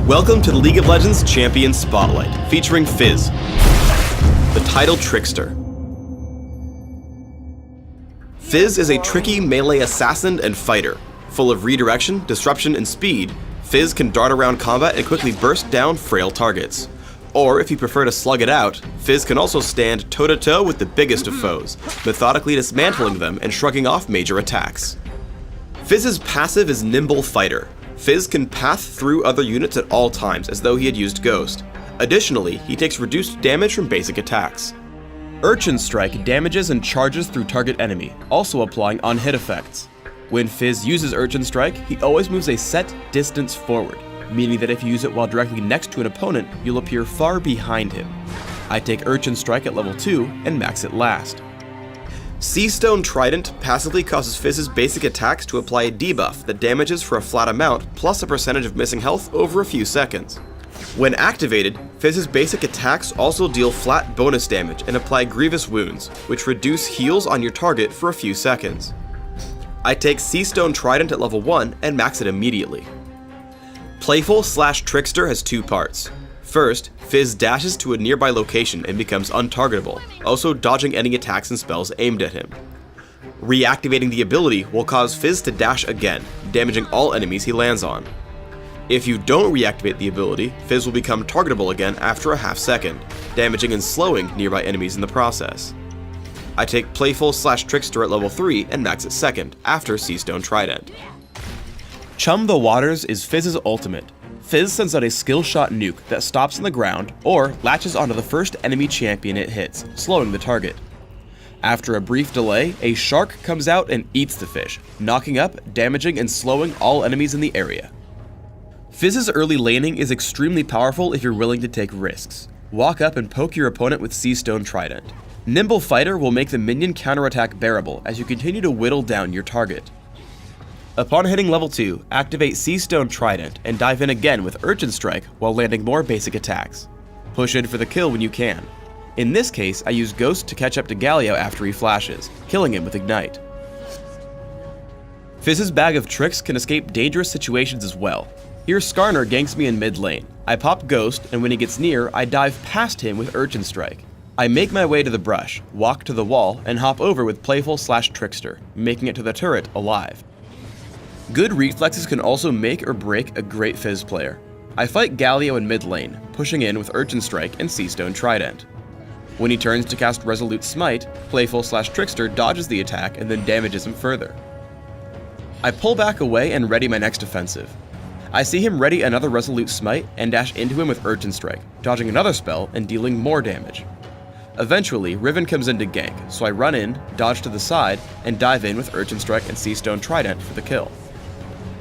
Welcome to the League of Legends Champion Spotlight, featuring Fizz, the title trickster. Fizz is a tricky melee assassin and fighter. Full of redirection, disruption, and speed, Fizz can dart around combat and quickly burst down frail targets. Or, if you prefer to slug it out, Fizz can also stand toe-to-toe with the biggest of foes, methodically dismantling them and shrugging off major attacks. Fizz's passive is Nimble Fighter. Fizz can path through other units at all times as though he had used Ghost. Additionally, he takes reduced damage from basic attacks. Urchin Strike damages and charges through target enemy, also applying on-hit effects. When Fizz uses Urchin Strike, he always moves a set distance forward, meaning that if you use it while directly next to an opponent, you'll appear far behind him. I take Urchin Strike at level 2 and max it last. Seastone Trident passively causes Fizz's basic attacks to apply a debuff that damages for a flat amount plus a percentage of missing health over a few seconds. When activated, Fizz's basic attacks also deal flat bonus damage and apply grievous wounds, which reduce heals on your target for a few seconds. I take Seastone Trident at level 1 and max it immediately. Playful/Trickster has two parts. First, Fizz dashes to a nearby location and becomes untargetable, also dodging any attacks and spells aimed at him. Reactivating the ability will cause Fizz to dash again, damaging all enemies he lands on. If you don't reactivate the ability, Fizz will become targetable again after a half second, damaging and slowing nearby enemies in the process. I take Playful/Trickster at level 3 and max it second, after Seastone Trident. Chum the Waters is Fizz's ultimate. Fizz sends out a skill shot nuke that stops on the ground or latches onto the first enemy champion it hits, slowing the target. After a brief delay, a shark comes out and eats the fish, knocking up, damaging, and slowing all enemies in the area. Fizz's early laning is extremely powerful if you're willing to take risks. Walk up and poke your opponent with Seastone Trident. Nimble Fighter will make the minion counterattack bearable as you continue to whittle down your target. Upon hitting level 2, activate Seastone Trident and dive in again with Urchin Strike while landing more basic attacks. Push in for the kill when you can. In this case, I use Ghost to catch up to Galio after he flashes, killing him with Ignite. Fizz's bag of tricks can escape dangerous situations as well. Here Skarner ganks me in mid lane. I pop Ghost, and when he gets near, I dive past him with Urchin Strike. I make my way to the brush, walk to the wall, and hop over with Playful/Trickster, making it to the turret alive. Good reflexes can also make or break a great Fizz player. I fight Galio in mid lane, pushing in with Urchin Strike and Seastone Trident. When he turns to cast Resolute Smite, Playful/Trickster dodges the attack and then damages him further. I pull back away and ready my next offensive. I see him ready another Resolute Smite and dash into him with Urchin Strike, dodging another spell and dealing more damage. Eventually, Riven comes in to gank, so I run in, dodge to the side, and dive in with Urchin Strike and Seastone Trident for the kill.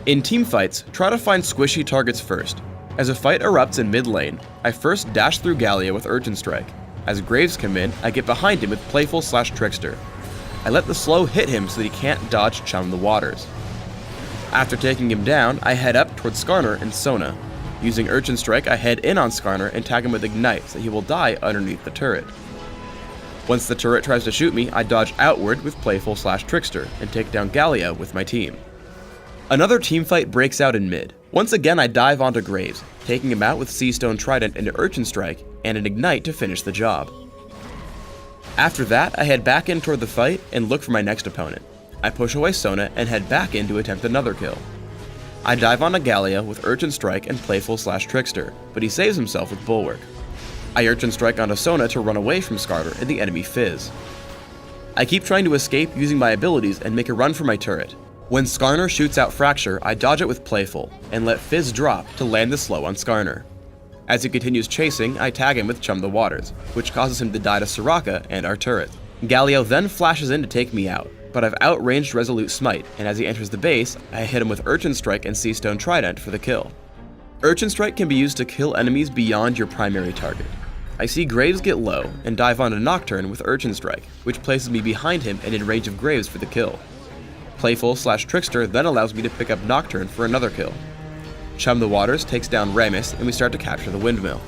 In teamfights, try to find squishy targets first. As a fight erupts in mid lane, I first dash through Galio with Urchin Strike. As Graves come in, I get behind him with Playful/Trickster. I let the slow hit him so that he can't dodge Chum the Waters. After taking him down, I head up towards Skarner and Sona. Using Urchin Strike, I head in on Skarner and tag him with Ignite so he will die underneath the turret. Once the turret tries to shoot me, I dodge outward with Playful/Trickster and take down Galio with my team. Another teamfight breaks out in mid. Once again I dive onto Graves, taking him out with Seastone Trident and Urchin Strike and an Ignite to finish the job. After that, I head back in toward the fight and look for my next opponent. I push away Sona and head back in to attempt another kill. I dive onto Galio with Urchin Strike and Playful/Trickster, but he saves himself with Bulwark. I Urchin Strike onto Sona to run away from Skarner and the enemy Fizz. I keep trying to escape using my abilities and make a run for my turret. When Skarner shoots out Fracture, I dodge it with Playful, and let Fizz drop to land the slow on Skarner. As he continues chasing, I tag him with Chum the Waters, which causes him to die to Soraka and our turret. Galio then flashes in to take me out, but I've outranged Resolute Smite, and as he enters the base, I hit him with Urchin Strike and Seastone Trident for the kill. Urchin Strike can be used to kill enemies beyond your primary target. I see Graves get low, and dive onto Nocturne with Urchin Strike, which places me behind him and in range of Graves for the kill. Playful/Trickster then allows me to pick up Nocturne for another kill. Chum the Waters takes down Ramus, and we start to capture the windmill.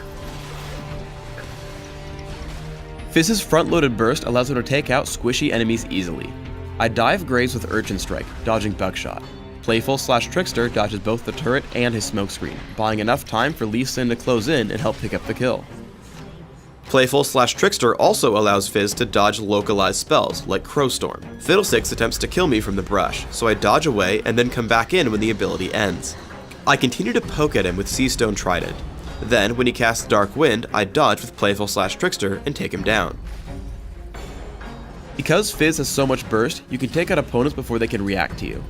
Fizz's front-loaded burst allows him to take out squishy enemies easily. I dive Graves with Urchin Strike, dodging Buckshot. Playful/Trickster dodges both the turret and his smokescreen, buying enough time for Lee Sin to close in and help pick up the kill. Playful/Trickster also allows Fizz to dodge localized spells, like Crowstorm. Fiddlesticks attempts to kill me from the brush, so I dodge away and then come back in when the ability ends. I continue to poke at him with Seastone Trident. Then, when he casts Dark Wind, I dodge with Playful/Trickster and take him down. Because Fizz has so much burst, you can take out opponents before they can react to you.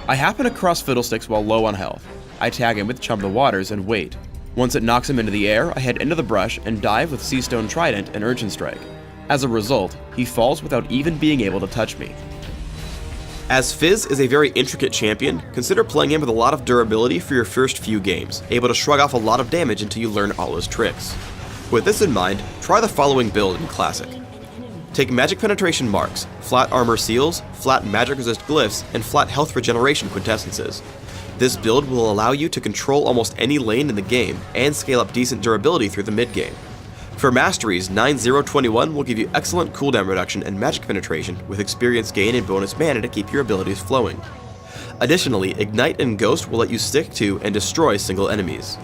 I happen across Fiddlesticks while low on health. I tag him with Chum the Waters and wait. Once it knocks him into the air, I head into the brush and dive with Seastone Trident and Urchin Strike. As a result, he falls without even being able to touch me. As Fizz is a very intricate champion, consider playing him with a lot of durability for your first few games, able to shrug off a lot of damage until you learn all his tricks. With this in mind, try the following build in Classic. Take Magic Penetration Marks, Flat Armor Seals, Flat Magic Resist Glyphs, and Flat Health Regeneration Quintessences. This build will allow you to control almost any lane in the game and scale up decent durability through the mid-game. For Masteries, 9-0-21 will give you excellent cooldown reduction and magic penetration with experience gain and bonus mana to keep your abilities flowing. Additionally, Ignite and Ghost will let you stick to and destroy single enemies.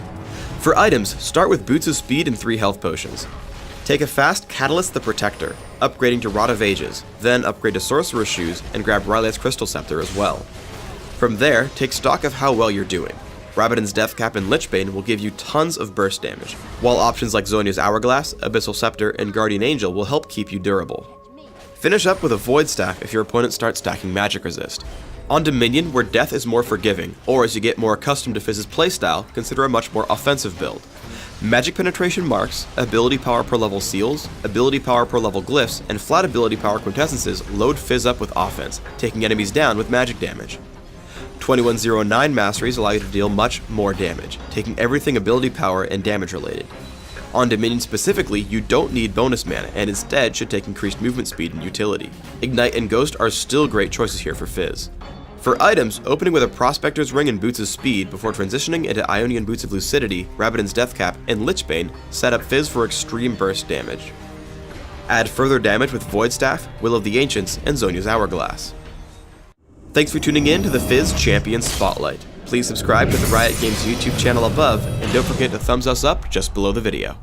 For items, start with Boots of Speed and 3 health potions. Take a fast Catalyst the Protector, upgrading to Rod of Ages, then upgrade to Sorcerer's Shoes and grab Rylet's Crystal Scepter as well. From there, take stock of how well you're doing. Rabadon's Deathcap and Lichbane will give you tons of burst damage, while options like Zhonya's Hourglass, Abyssal Scepter, and Guardian Angel will help keep you durable. Finish up with a Void Staff if your opponent starts stacking Magic Resist. On Dominion, where death is more forgiving, or as you get more accustomed to Fizz's playstyle, consider a much more offensive build. Magic Penetration Marks, Ability Power per level Seals, Ability Power per level Glyphs, and Flat Ability Power Quintessences load Fizz up with offense, taking enemies down with magic damage. 2109 Masteries allow you to deal much more damage, taking everything ability power and damage related. On Dominion specifically, you don't need bonus mana and instead should take increased movement speed and utility. Ignite and Ghost are still great choices here for Fizz. For items, opening with a Prospector's Ring and Boots of Speed before transitioning into Ionian Boots of Lucidity, Rabadon's Deathcap, and Lichbane set up Fizz for extreme burst damage. Add further damage with Void Staff, Will of the Ancients, and Zhonya's Hourglass. Thanks for tuning in to the Fizz Champion Spotlight. Please subscribe to the Riot Games YouTube channel above, and don't forget to thumbs us up just below the video.